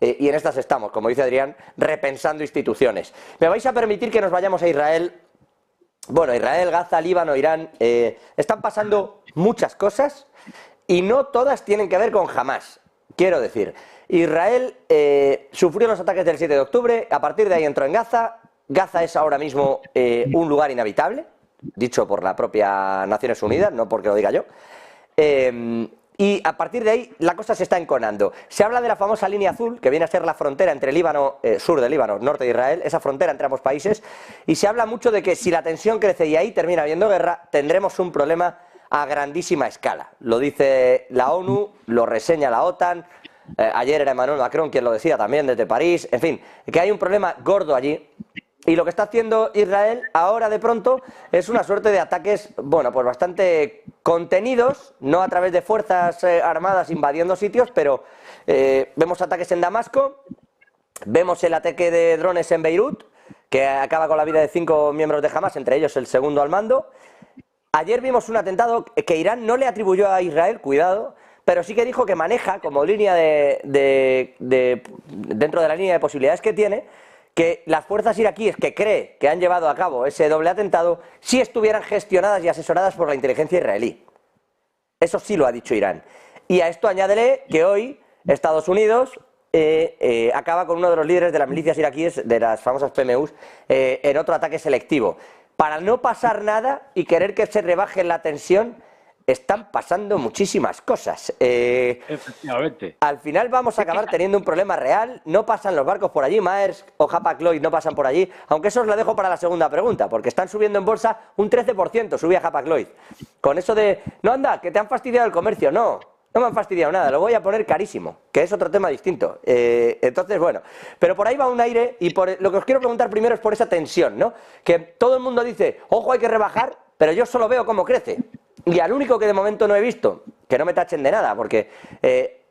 y en estas estamos, como dice Adrián, repensando instituciones. Me vais a permitir que nos vayamos a Israel. Bueno, Israel, Gaza, Líbano, Irán, están pasando muchas cosas y no todas tienen que ver con Hamás. Quiero decir, Israel sufrió los ataques del 7 de octubre, a partir de ahí entró en Gaza. Gaza es ahora mismo un lugar inhabitable, dicho por la propia Naciones Unidas, no porque lo diga yo. Y a partir de ahí la cosa se está enconando. Se habla de la famosa línea azul, que viene a ser la frontera entre Líbano, sur de Líbano, norte de Israel, esa frontera entre ambos países, y se habla mucho de que si la tensión crece y ahí termina habiendo guerra, tendremos un problema a grandísima escala. Lo dice la ONU, lo reseña la OTAN, ayer era Emmanuel Macron quien lo decía también desde París, en fin, que hay un problema gordo allí. Y lo que está haciendo Israel ahora de pronto es una suerte de ataques, bueno, pues bastante contenidos, no a través de fuerzas armadas invadiendo sitios, pero vemos ataques en Damasco, vemos el ataque de drones en Beirut, que acaba con la vida de 5 miembros de Hamás, entre ellos el segundo al mando. Ayer vimos un atentado que Irán no le atribuyó a Israel, cuidado, pero sí que dijo que maneja como línea dentro de la línea de posibilidades que tiene, que las fuerzas iraquíes que cree que han llevado a cabo ese doble atentado sí estuvieran gestionadas y asesoradas por la inteligencia israelí. Eso sí lo ha dicho Irán. Y a esto añádele que hoy Estados Unidos acaba con uno de los líderes de las milicias iraquíes, de las famosas PMUs, en otro ataque selectivo. Para no pasar nada y querer que se rebaje la tensión, están pasando muchísimas cosas. Efectivamente. Al final vamos a acabar teniendo un problema real. No pasan los barcos por allí, Maersk o Hapag-Lloyd no pasan por allí, aunque eso os lo dejo para la segunda pregunta, porque están subiendo en bolsa un 13%, subía Hapag-Lloyd. Con eso de, no anda, que te han fastidiado el comercio, no me han fastidiado nada, lo voy a poner carísimo, que es otro tema distinto. Entonces, bueno, pero por ahí va un aire y lo que os quiero preguntar primero es por esa tensión, ¿no? Que todo el mundo dice, ojo, hay que rebajar, pero yo solo veo cómo crece. Y al único que de momento no he visto, que no me tachen de nada, porque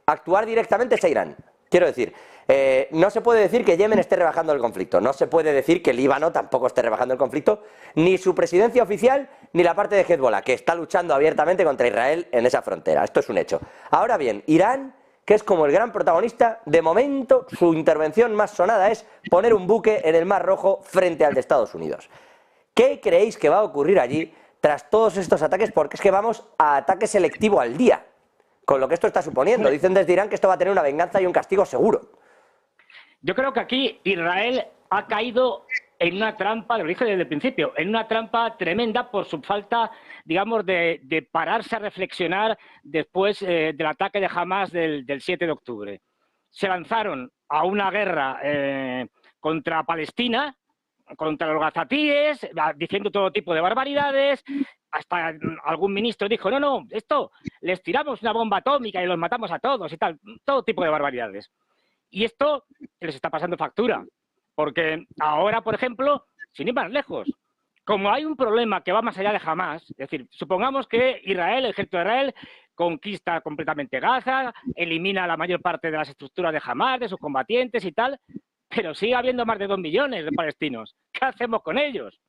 actuar directamente es a Irán. Quiero decir, no se puede decir que Yemen esté rebajando el conflicto, no se puede decir que Líbano tampoco esté rebajando el conflicto, ni su presidencia oficial, ni la parte de Hezbollah, que está luchando abiertamente contra Israel en esa frontera. Esto es un hecho. Ahora bien, Irán, que es como el gran protagonista, de momento su intervención más sonada es poner un buque en el Mar Rojo frente al de Estados Unidos. ¿Qué creéis que va a ocurrir allí tras todos estos ataques? Porque es que vamos a ataque selectivo al día, con lo que esto está suponiendo. Dicen desde Irán que esto va a tener una venganza y un castigo seguro. Yo creo que aquí Israel ha caído en una trampa, lo dije desde el principio, en una trampa tremenda por su falta, digamos, de pararse a reflexionar después del ataque de Hamás del 7 de octubre. Se lanzaron a una guerra contra Palestina, contra los gazatíes, diciendo todo tipo de barbaridades. Hasta algún ministro dijo, no, esto, les tiramos una bomba atómica y los matamos a todos y tal, todo tipo de barbaridades. Y esto les está pasando factura, porque ahora, por ejemplo, sin ir más lejos, como hay un problema que va más allá de Hamás, es decir, supongamos que Israel, el ejército de Israel, conquista completamente Gaza, elimina la mayor parte de las estructuras de Hamás, de sus combatientes y tal, pero sigue habiendo más de 2 millones de palestinos. ¿Qué hacemos con ellos?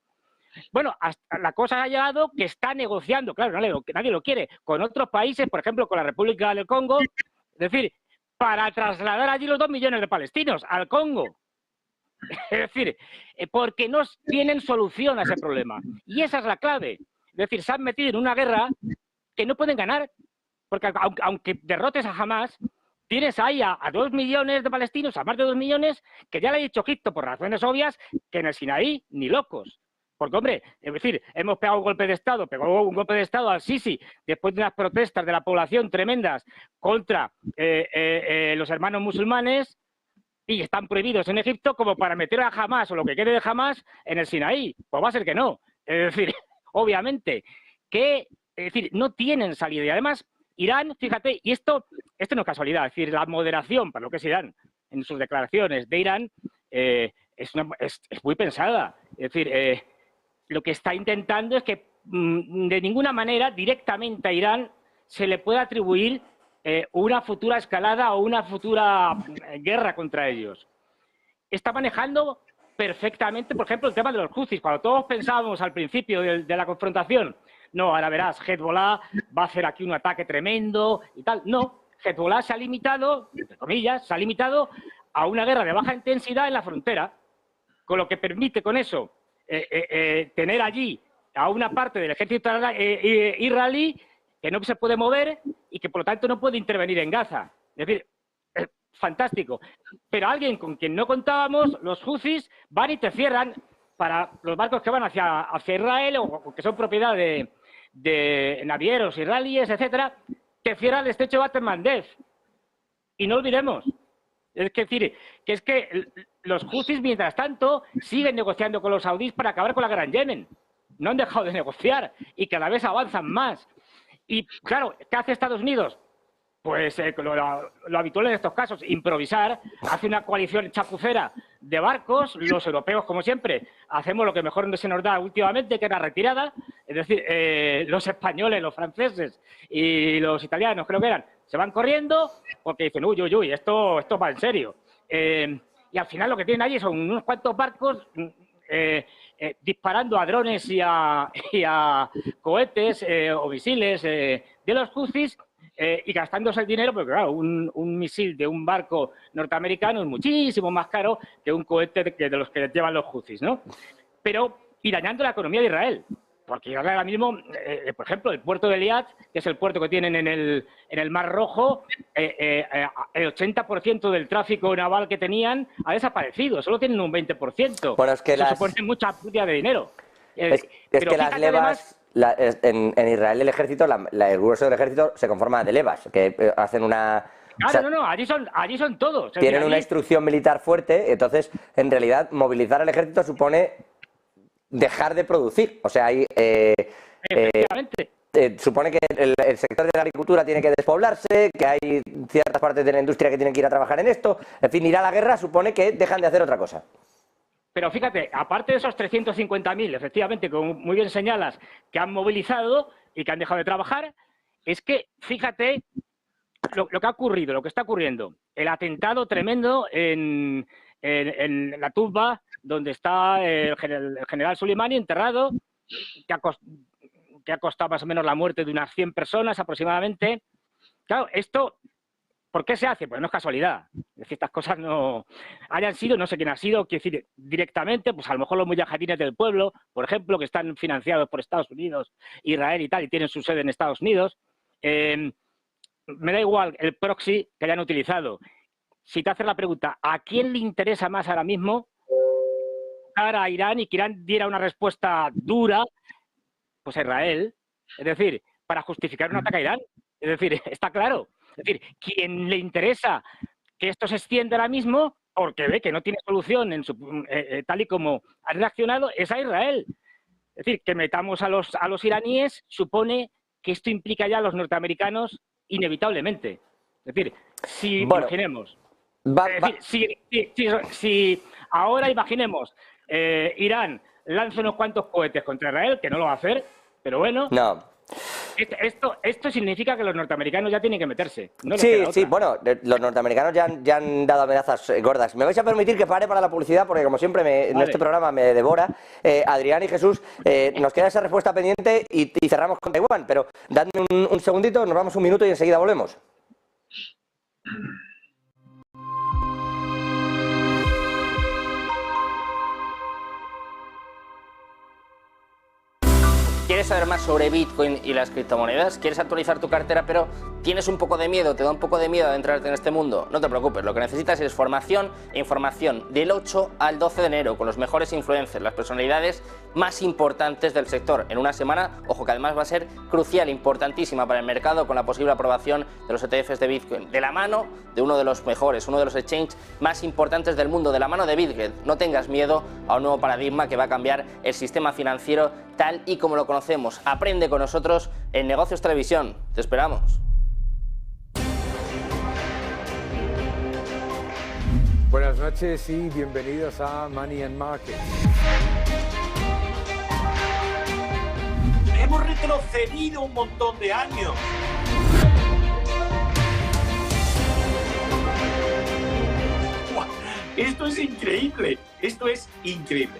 Bueno, hasta la cosa ha llegado que está negociando, claro, nadie lo quiere, con otros países, por ejemplo, con la República del Congo, es decir, para trasladar allí los 2 millones de palestinos al Congo. Es decir, porque no tienen solución a ese problema. Y esa es la clave. Es decir, se han metido en una guerra que no pueden ganar, porque aunque derrotes a Hamás, tienes ahí a 2 millones de palestinos, a más de 2 millones, que ya le ha dicho Egipto, por razones obvias, que en el Sinaí ni locos. Porque, hombre, es decir, hemos pegado un golpe de Estado, pegó un golpe de Estado al Sisi después de unas protestas de la población tremendas contra los hermanos musulmanes y están prohibidos en Egipto como para meter a Hamás o lo que quede de Hamás en el Sinaí. Pues va a ser que no. Es decir, obviamente, es decir, no tienen salida. Y además, Irán, fíjate, y esto no es casualidad, es decir, la moderación para lo que es Irán en sus declaraciones de Irán es muy pensada. Es decir, lo que está intentando es que de ninguna manera directamente a Irán se le pueda atribuir una futura escalada o una futura guerra contra ellos. Está manejando perfectamente, por ejemplo, el tema de los Houthis. Cuando todos pensábamos al principio de la confrontación, no, ahora verás, Hezbollah va a hacer aquí un ataque tremendo y tal. No, Hezbollah se ha limitado, entre comillas, se ha limitado a una guerra de baja intensidad en la frontera, con lo que permite con eso tener allí a una parte del ejército israelí que no se puede mover y que por lo tanto no puede intervenir en Gaza. Es decir, es fantástico. Pero alguien con quien no contábamos, los Houthis, van y te cierran para los barcos que van hacia Israel o que son propiedad de navieros israelíes, etcétera, te cierran el estrecho de Bab el-Mandeb. Y no olvidemos, es que los Houthis, mientras tanto, siguen negociando con los saudíes para acabar con la guerra en Yemen. No han dejado de negociar y cada vez avanzan más. Y claro, ¿qué hace Estados Unidos? Pues lo habitual en estos casos, improvisar, hace una coalición chapucera de barcos, los europeos, como siempre, hacemos lo que mejor se nos da últimamente, que es la retirada, es decir, los españoles, los franceses y los italianos, creo que eran, se van corriendo porque dicen, uy, esto va en serio. Y al final lo que tienen allí son unos cuantos barcos disparando a drones y a cohetes o misiles de los Houthis, y gastándose el dinero, porque claro, un misil de un barco norteamericano es muchísimo más caro que un cohete de los que llevan los Houthis, ¿no? Pero, y dañando la economía de Israel, porque Israel ahora mismo, por ejemplo, el puerto de Eliad, que es el puerto que tienen en el Mar Rojo, el 80% del tráfico naval que tenían ha desaparecido, solo tienen un 20%. Bueno, es que eso supone mucha pérdida de dinero. Es que las levas... en Israel el ejército, el grueso del ejército se conforma de levas, que hacen una... Claro, no, allí son todos. Tienen una instrucción militar fuerte, entonces, en realidad, movilizar al ejército supone dejar de producir. O sea, hay... Efectivamente. Supone que el sector de la agricultura tiene que despoblarse, que hay ciertas partes de la industria que tienen que ir a trabajar en esto. En fin, ir a la guerra supone que dejan de hacer otra cosa. Pero fíjate, aparte de esos 350.000, efectivamente, como muy bien señalas, que han movilizado y que han dejado de trabajar, es que, fíjate, lo que ha ocurrido, lo que está ocurriendo. El atentado tremendo en la tumba donde está el general Soleimani enterrado, que ha costado más o menos la muerte de unas 100 personas aproximadamente. Claro, esto... ¿Por qué se hace? Pues no es casualidad. Es decir, estas cosas no hayan sido, no sé quién ha sido, quiero decir, directamente, pues a lo mejor los mujahidines del pueblo, por ejemplo, que están financiados por Estados Unidos, Israel y tal, y tienen su sede en Estados Unidos. Me da igual el proxy que hayan utilizado. Si te haces la pregunta, ¿a quién le interesa más ahora mismo a Irán y que Irán diera una respuesta dura? Pues a Israel. Es decir, para justificar un ataque a Irán. Es decir, está claro. Es decir, quien le interesa que esto se extienda ahora mismo, porque ve que no tiene solución tal y como ha reaccionado, es a Israel. Es decir, que metamos a los iraníes supone que esto implica ya a los norteamericanos inevitablemente. Es decir, si imaginemos... Si ahora imaginemos Irán lanza unos cuantos cohetes contra Israel, que no lo va a hacer, pero bueno... No. Esto significa que los norteamericanos ya tienen que meterse. No sí, bueno, los norteamericanos ya han dado amenazas gordas. Me vais a permitir que pare para la publicidad, porque como siempre en este programa me devora. Adrián y Jesús, nos queda esa respuesta pendiente y cerramos con Taiwán, pero dadme un segundito, nos vamos un minuto y enseguida volvemos. ¿Quieres saber más sobre Bitcoin y las criptomonedas? ¿Quieres actualizar tu cartera pero tienes un poco de miedo, te da un poco de miedo adentrarte en este mundo? No te preocupes, lo que necesitas es formación e información del 8 al 12 de enero con los mejores influencers, las personalidades más importantes del sector. En una semana, ojo que además va a ser crucial, importantísima para el mercado con la posible aprobación de los ETFs de Bitcoin. De la mano de uno de los mejores, uno de los exchanges más importantes del mundo, de la mano de BitGet. No tengas miedo a un nuevo paradigma que va a cambiar el sistema financiero tal y como lo conocemos. Aprende con nosotros en Negocios Televisión. Te esperamos. Buenas noches y bienvenidos a Money and Markets. Hemos retrocedido un montón de años. ¡Buah! Esto es increíble. Esto es increíble.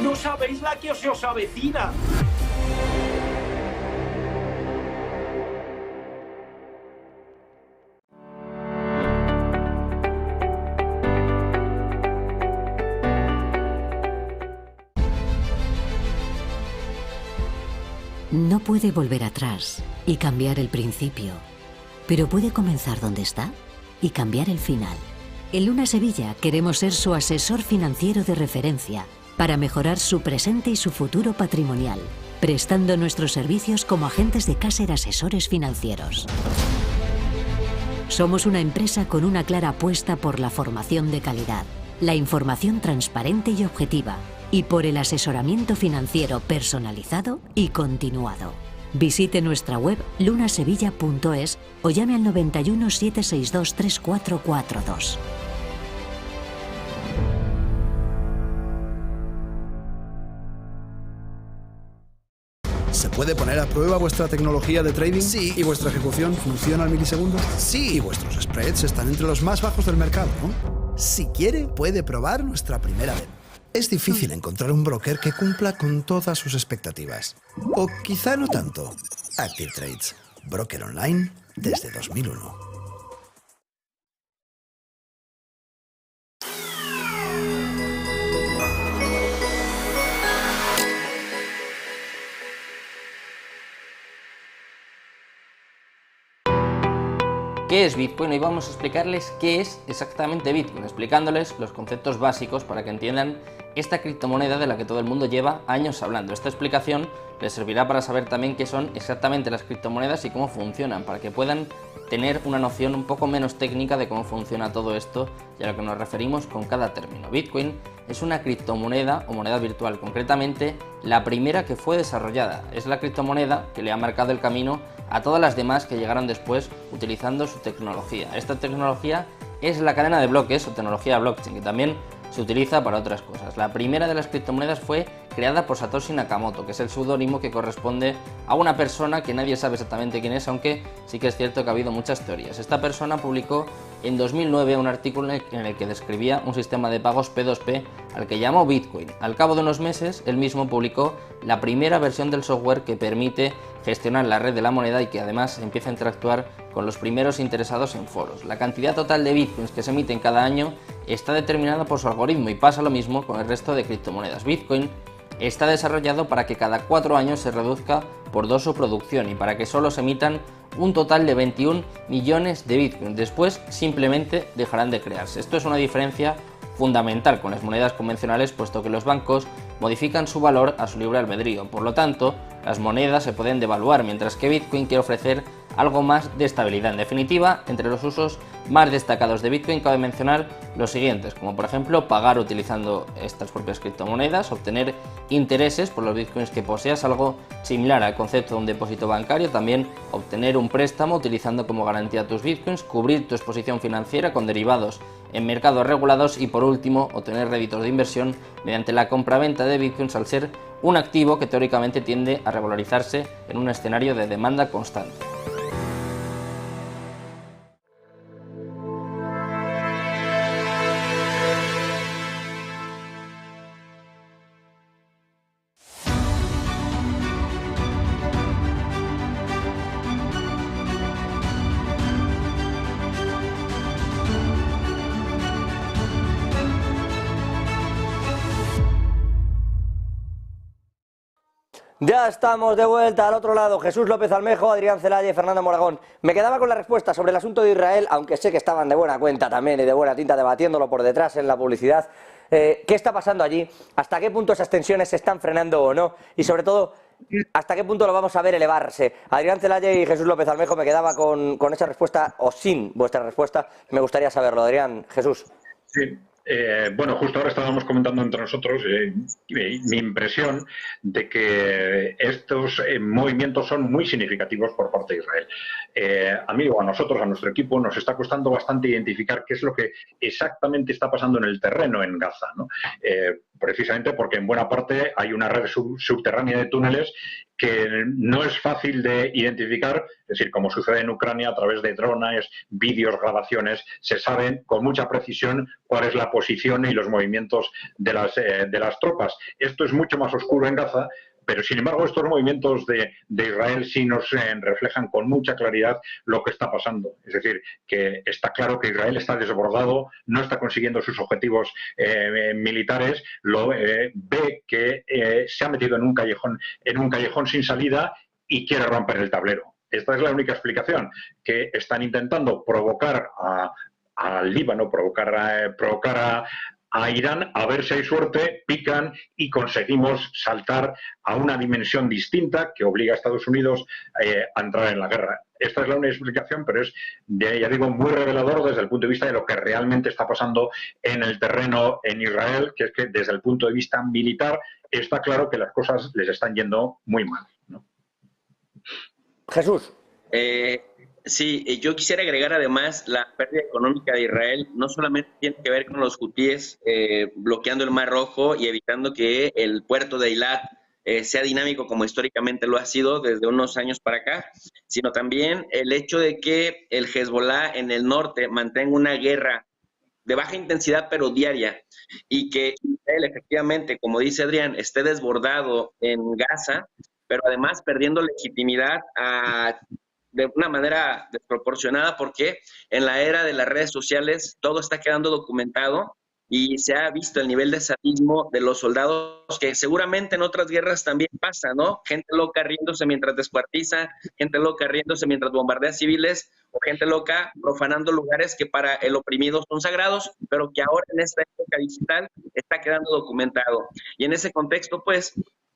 No sabéis la que se os avecina. No puede volver atrás y cambiar el principio, pero puede comenzar donde está y cambiar el final. En Luna Sevilla queremos ser su asesor financiero de referencia para mejorar su presente y su futuro patrimonial, prestando nuestros servicios como agentes de Caser Asesores Financieros. Somos una empresa con una clara apuesta por la formación de calidad, la información transparente y objetiva, y por el asesoramiento financiero personalizado y continuado. Visite nuestra web lunasevilla.es o llame al 91 762 3442. ¿Se puede poner a prueba vuestra tecnología de trading? Sí. ¿Y vuestra ejecución funciona al milisegundo? Sí. ¿Y vuestros spreads están entre los más bajos del mercado, no? Si quiere, puede probar nuestra primera vez. Es difícil encontrar un broker que cumpla con todas sus expectativas. O quizá no tanto. Active Trades, broker online desde 2001. ¿Qué es Bitcoin? Hoy vamos a explicarles qué es exactamente Bitcoin, explicándoles los conceptos básicos para que entiendan esta criptomoneda de la que todo el mundo lleva años hablando. Esta explicación les servirá para saber también qué son exactamente las criptomonedas y cómo funcionan, para que puedan tener una noción un poco menos técnica de cómo funciona todo esto y a lo que nos referimos con cada término. Bitcoin es una criptomoneda o moneda virtual, concretamente la primera que fue desarrollada. Es la criptomoneda que le ha marcado el camino a todas las demás que llegaron después utilizando su tecnología. Esta tecnología es la cadena de bloques o tecnología blockchain, que también se utiliza para otras cosas. La primera de las criptomonedas fue creada por Satoshi Nakamoto, que es el seudónimo que corresponde a una persona que nadie sabe exactamente quién es, aunque sí que es cierto que ha habido muchas teorías. Esta persona publicó en 2009 un artículo en el que describía un sistema de pagos P2P al que llamó Bitcoin. Al cabo de unos meses, él mismo publicó la primera versión del software que permite gestionar la red de la moneda y que además empieza a interactuar con los primeros interesados en foros. La cantidad total de bitcoins que se emiten cada año está determinada por su algoritmo y pasa lo mismo con el resto de criptomonedas. Bitcoin está desarrollado para que cada 4 años se reduzca por 2 su producción y para que solo se emitan un total de 21 millones de bitcoins. Después simplemente dejarán de crearse. Esto es una diferencia fundamental con las monedas convencionales, puesto que los bancos modifican su valor a su libre albedrío. Por lo tanto, las monedas se pueden devaluar, mientras que Bitcoin quiere ofrecer algo más de estabilidad. En definitiva, entre los usos más destacados de Bitcoin cabe mencionar los siguientes, como por ejemplo pagar utilizando estas propias criptomonedas, obtener intereses por los bitcoins que poseas, algo similar al concepto de un depósito bancario, también obtener un préstamo utilizando como garantía tus bitcoins, cubrir tu exposición financiera con derivados en mercados regulados y por último obtener réditos de inversión mediante la compra-venta de bitcoins, al ser un activo que teóricamente tiende a revalorizarse en un escenario de demanda constante. Ya estamos de vuelta al otro lado. Jesús López Almejo, Adrián Celaya y Fernando Moragón. Me quedaba con la respuesta sobre el asunto de Israel, aunque sé que estaban de buena cuenta también y de buena tinta debatiéndolo por detrás en la publicidad. ¿Qué está pasando allí? ¿Hasta qué punto esas tensiones se están frenando o no? Y sobre todo, ¿hasta qué punto lo vamos a ver elevarse? Adrián Celaya y Jesús López Almejo, me quedaba con esa respuesta o sin vuestra respuesta. Me gustaría saberlo. Adrián, Jesús. Sí. Bueno, justo ahora estábamos comentando entre nosotros mi impresión de que estos movimientos son muy significativos por parte de Israel. A mí o a nosotros, a nuestro equipo, nos está costando bastante identificar qué es lo que exactamente está pasando en el terreno en Gaza, ¿no? Precisamente porque en buena parte hay una red subterránea de túneles que no es fácil de identificar, es decir, como sucede en Ucrania, a través de drones, vídeos, grabaciones, se sabe con mucha precisión cuál es la posición y los movimientos de las tropas. Esto es mucho más oscuro en Gaza Pero, sin embargo, estos movimientos de Israel sí nos reflejan con mucha claridad lo que está pasando. Es decir, que está claro que Israel está desbordado, no está consiguiendo sus objetivos militares, ve que se ha metido en un callejón sin salida y quiere romper el tablero. Esta es la única explicación, que están intentando provocar al Líbano, provocar a Irán, a ver si hay suerte, pican y conseguimos saltar a una dimensión distinta que obliga a Estados Unidos a entrar en la guerra. Esta es la única explicación, pero es, ya digo, muy revelador desde el punto de vista de lo que realmente está pasando en el terreno en Israel, que es que desde el punto de vista militar está claro que las cosas les están yendo muy mal, ¿no? Jesús. Sí, yo quisiera agregar además la pérdida económica de Israel no solamente tiene que ver con los hutíes bloqueando el Mar Rojo y evitando que el puerto de Eilat sea dinámico como históricamente lo ha sido desde unos años para acá, sino también el hecho de que el Hezbollah en el norte mantenga una guerra de baja intensidad pero diaria y que Israel efectivamente, como dice Adrián, esté desbordado en Gaza, pero además perdiendo legitimidad de una manera desproporcionada, porque en la era de las redes sociales todo está quedando documentado y se ha visto el nivel de sadismo de los soldados, que seguramente en otras guerras también pasa, ¿no? Gente loca riéndose mientras descuartiza, gente loca riéndose mientras bombardea civiles, o gente loca profanando lugares que para el oprimido son sagrados, pero que ahora en esta época digital está quedando documentado. Y en ese contexto, pues,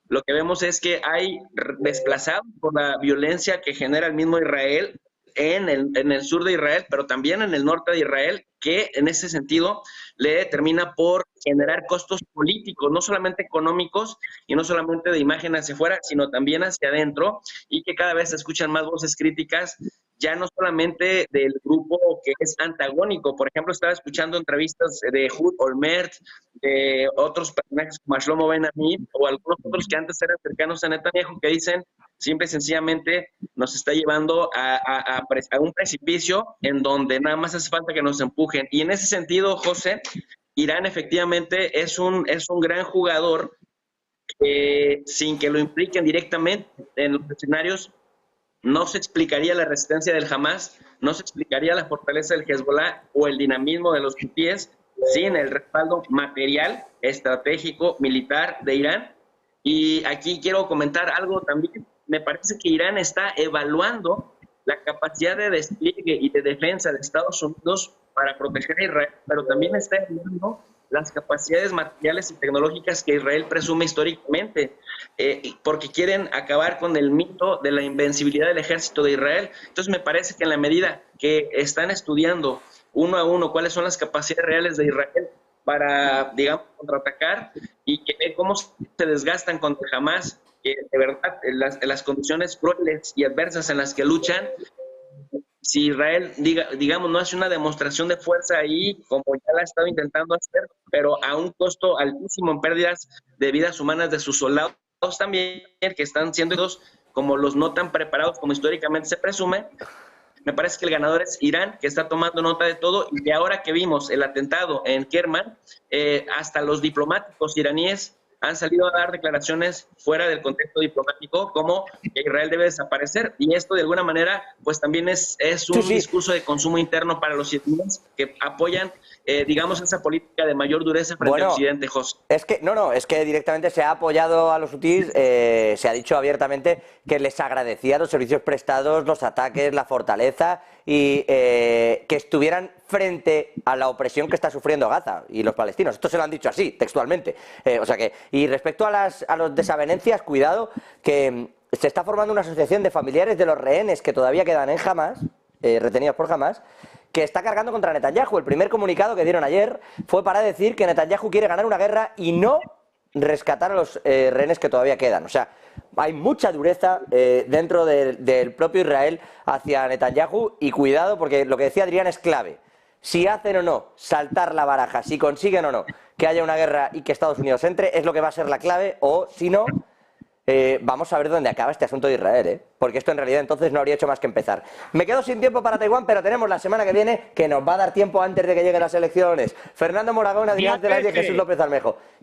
lo que vemos es que hay desplazados por la violencia que genera el mismo Israel en el sur de Israel, pero también en el norte de Israel, que en ese sentido le termina por generar costos políticos, no solamente económicos y no solamente de imagen hacia afuera, sino también hacia adentro, y que cada vez se escuchan más voces críticas, ya no solamente del grupo que es antagónico. Por ejemplo, estaba escuchando entrevistas de Ehud Olmert, de otros personajes como Shlomo Ben-Ami, o algunos otros que antes eran cercanos a Netanyahu, que dicen simple y sencillamente nos está llevando a un precipicio en donde nada más hace falta que nos empujen. Y en ese sentido, José, Irán efectivamente es un gran jugador que, sin que lo impliquen directamente en los escenarios, no se explicaría la resistencia del Hamas, no se explicaría la fortaleza del Hezbollah o el dinamismo de los hutíes sin el respaldo material, estratégico, militar de Irán. Y aquí quiero comentar algo también. Me parece que Irán está evaluando la capacidad de despliegue y de defensa de Estados Unidos para proteger a Israel, pero también está evaluando las capacidades materiales y tecnológicas que Israel presume históricamente, porque quieren acabar con el mito de la invencibilidad del ejército de Israel. Entonces me parece que en la medida que están estudiando uno a uno cuáles son las capacidades reales de Israel para, digamos, contraatacar, y que ve cómo se desgastan contra Hamas, que de verdad las condiciones crueles y adversas en las que luchan, si Israel, digamos, no hace una demostración de fuerza ahí, como ya la ha estado intentando hacer, pero a un costo altísimo en pérdidas de vidas humanas de sus soldados también, que están siendo como los no tan preparados como históricamente se presume, me parece que el ganador es Irán, que está tomando nota de todo, y que ahora que vimos el atentado en Kerman, hasta los diplomáticos iraníes han salido a dar declaraciones fuera del contexto diplomático, como que Israel debe desaparecer, y esto de alguna manera pues también es un discurso de consumo interno para los iraníes que apoyan, digamos, esa política de mayor dureza frente a Occidente, José. Es que, es que directamente se ha apoyado a los hutíes, se ha dicho abiertamente que les agradecía los servicios prestados, los ataques, la fortaleza, y que estuvieran frente a la opresión que está sufriendo Gaza y los palestinos. Esto se lo han dicho así, textualmente. Y respecto a las desavenencias, cuidado, que se está formando una asociación de familiares de los rehenes que todavía quedan en Hamas, retenidos por Hamas, que está cargando contra Netanyahu. El primer comunicado que dieron ayer fue para decir que Netanyahu quiere ganar una guerra y no rescatar a los rehenes que todavía quedan. O sea, hay mucha dureza dentro del propio Israel hacia Netanyahu, y cuidado, porque lo que decía Adrián es clave. Si hacen o no saltar la baraja, si consiguen o no que haya una guerra y que Estados Unidos entre, es lo que va a ser la clave, o si no, vamos a ver dónde acaba este asunto de Israel, porque esto en realidad entonces no habría hecho más que empezar. Me quedo sin tiempo para Taiwán, pero tenemos la semana que viene, que nos va a dar tiempo antes de que lleguen las elecciones. Fernando Moragón, Adrián Celaya y Jesús López Almejo.